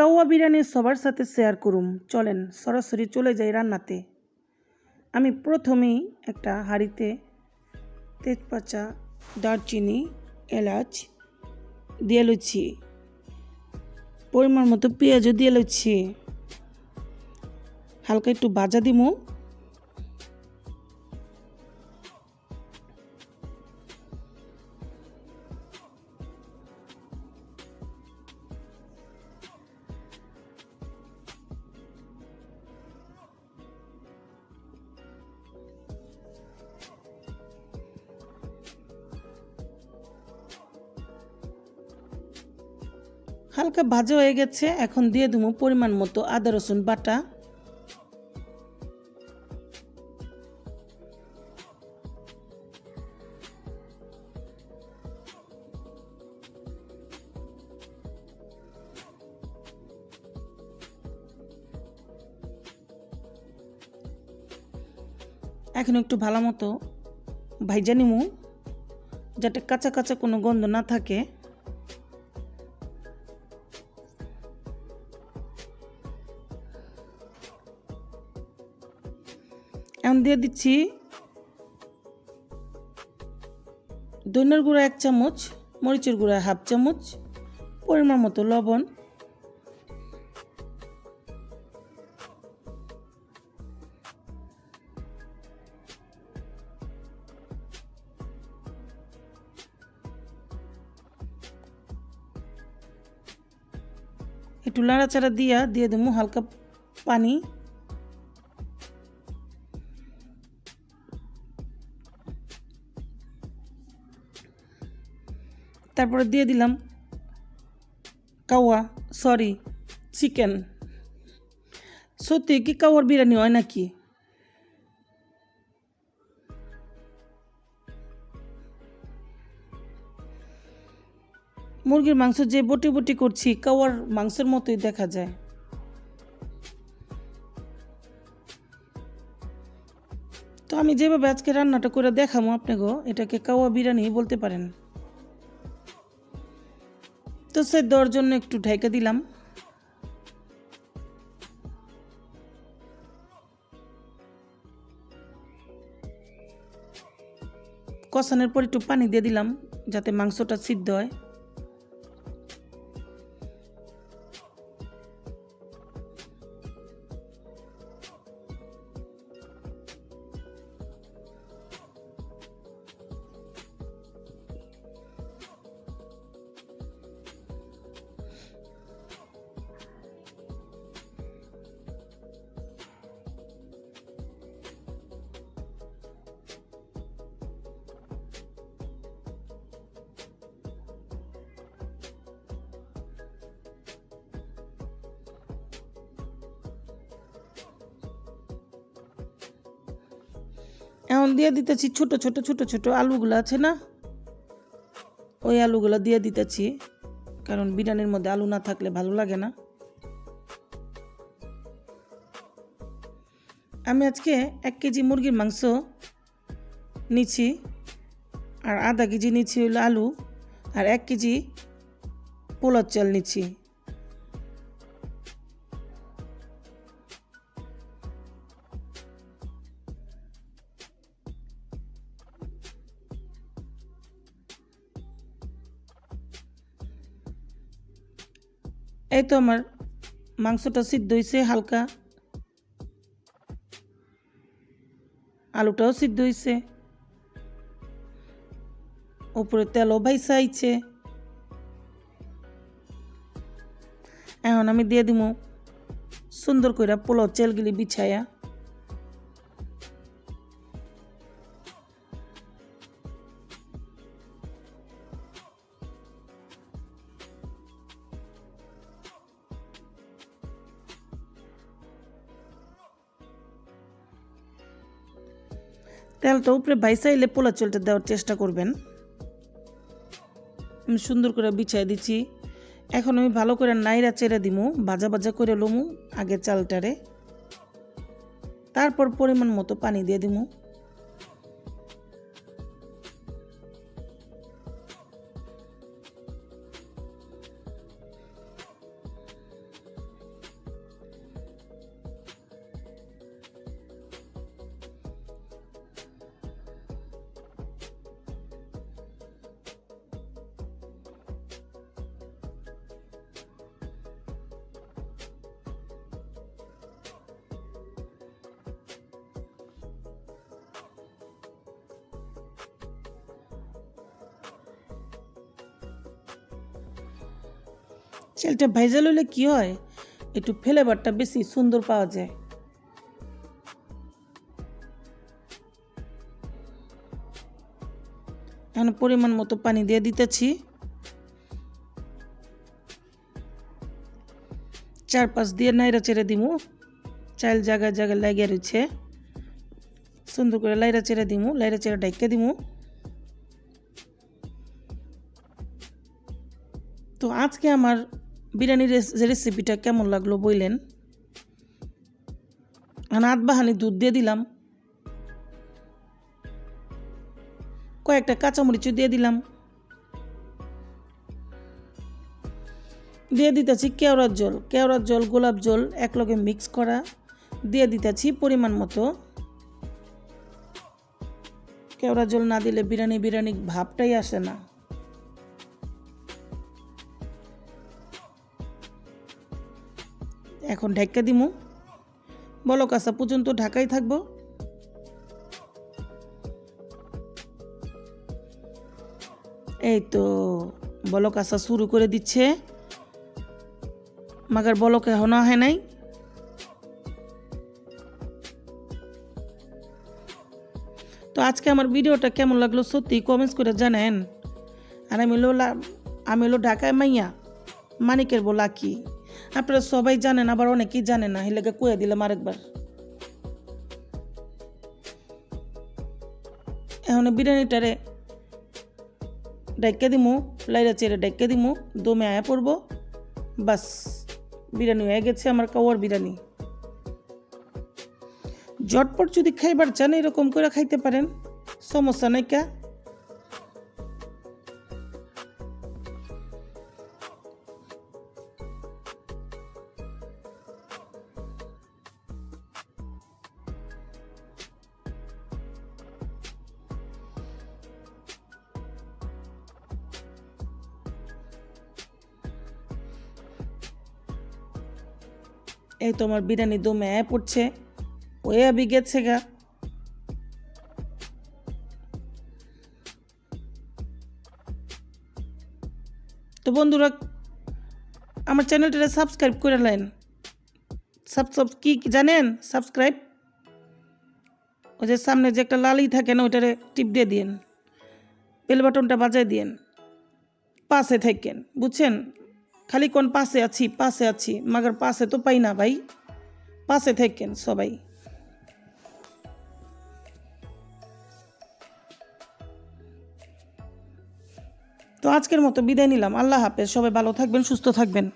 কাওয়া বিরিয়ানি সবার সাথে শেয়ার করুম। চলেন সরাসরি চলে যাই রান্নাতে। আমি প্রথমেই একটা হাঁড়িতে তেজপাতা, দারচিনি, এলাচ দিয়ে লইছি, পরিমাণ মতো পেঁয়াজও দিয়ে লইছি, হালকা একটু ভাজা দিমু। হালকা ভাজা হয়ে গেছে, এখন দিয়ে দেবো পরিমাণ মতো আদা রসুন বাটা। এখন একটু ভালো মতো ভাইজা নিমু, যাতে কাঁচা কাঁচা কোনো গন্ধ না থাকে। এখন দিয়ে দিচ্ছি ধনিয়ার গুঁড়া 1 চামচ, মরিচের গুঁড়া 1/2 চামচ, পরিমাণ মতো লবণ। একটু নাড়াচাড়া দিয়ে দেবো হালকা পানি। তারপরে দিয়ে দিলাম চিকেন। সত্যি কি কাওয়ার বিরিয়ানি হয় নাকি? মুরগির মাংস যে বটি বটি করছি, কাওয়ার মাংসের মতোই দেখা যায়। তো আমি যেভাবে আজকে রান্নাটা করে দেখাবো আপনাকে, এটাকে কাওয়া বিরিয়ানি বলতে পারেন। তো সে দেওয়ার জন্য একটু ঢেকে দিলাম। কষানোর পর একটু পানি দিয়ে দিলাম যাতে মাংসটা সিদ্ধ হয়। এখন দিয়ে দিতেছি ছোট ছোট ছোট ছোট আলুগুলো আছে না, ওই আলুগুলো দিয়ে দিতেছি, কারণ বিরিয়ানির মধ্যে আলু না থাকলে ভালো লাগে না। আমি আজকে 1 কেজি মুরগির মাংস নিচ্ছি, আর আধা কেজি নিচ্ছি হলো আলু, আর 1 কেজি পোলাও চাল নিচ্ছি। এই তো আমার মাংসটা সিদ্ধ হয়েছে, হালকা আলুটাও সিদ্ধ হয়েছে, উপরে তেলও ভাইসা আইছে। এখন আমি দিয়ে দিব সুন্দর করে পোলাও চালগুলি বিছায়া। তেলটা উপরে ভাইসা এলে পোলা চালটা দেওয়ার চেষ্টা করবেন। আমি সুন্দর করে বিছাই দিচ্ছি। এখন আমি ভালো করে নাইরা চেড়ে দিমু, ভাজা ভাজা করে লমু আগে চালটারে, তারপর পরিমাণ মতো পানি দিয়ে দিমু। চালটা ভাইজা লইলে কি হয়, একটু ফ্লেভারটা বেশি সুন্দর পাওয়া যায়। এখন পরিমাণ মতো পানি দিয়ে দিতেছি। 4-5 দিয়ে নাইরা চেড়ে দিমু। চাল জায়গায় জায়গায় লাগিয়ে রয়েছে, সুন্দর করে লাইরা চেড়ে দিমু, লাইরা চেড়ে ঢাইকা দিমু। তো আজকে আমার বিরিয়ানির রেসিপিটা কেমন লাগলো বললেন। আধ বাহানি দুধ দিয়ে দিলাম, কয়েকটা কাঁচামরিচও দিয়ে দিলাম, দিয়ে দিতেছি কেওড়ার জল গোলাপ জল একলগে মিক্স করা দিয়ে দিতেছি পরিমাণ মতো। কেওড়া জল না দিলে বিরিয়ানি ভাবটাই আসে না। এখন ঢাকা দিমু, বলক আসা পর্যন্ত ঢাকাই থাকবো। এই তো বলক আসা শুরু করে দিচ্ছে, মাগার বলক এখনো হয় নাই। তো আজকে আমার ভিডিওটা কেমন লাগলো সত্যি কমেন্টস করে জানেন। আর আমি হলো ঢাকায় মাইয়া, মানিকের বলা কি আপনারা সবাই জানেন, আবার অনেকেই জানে না, এলাকা কয়ে দিলাম আরেকবার। এখন বিরিয়ানিটারে ডাইকা দিমু, লাইরা চেড়ে ডাইকা দিমু, দমে আয়া পড়বো, বাস বিরিয়ানি হয়ে গেছে আমার কাওয়ার বিরিয়ানি। ঝটপট যদি খাইবার চান এরকম করে খাইতে পারেন, সমস্যা নাই কা। এই তো আমার বিরিয়ানি দমে আয়া পড়ছে, ওয়ে আবি গেছে গা। তো বন্ধুরা আমার চ্যানেলটা সাবস্ক্রাইব করে নেন। কি জানেন সাবস্ক্রাইব, ওই যে সামনে যে একটা লালই থাকে না, ওইটারে টিপ দিয়ে দিন, বেল বাটনটা বাজায় দিন, পাশে থাকেন, বুঝছেন। খালি কোন পাশে আছি মাগার পাশে তো পাই না ভাই, পাশে থাকেন সবাই। তো আজকের মতো বিদায় নিলাম, আল্লাহ হাফেজ, সবাই ভালো থাকবেন, সুস্থ থাকবেন।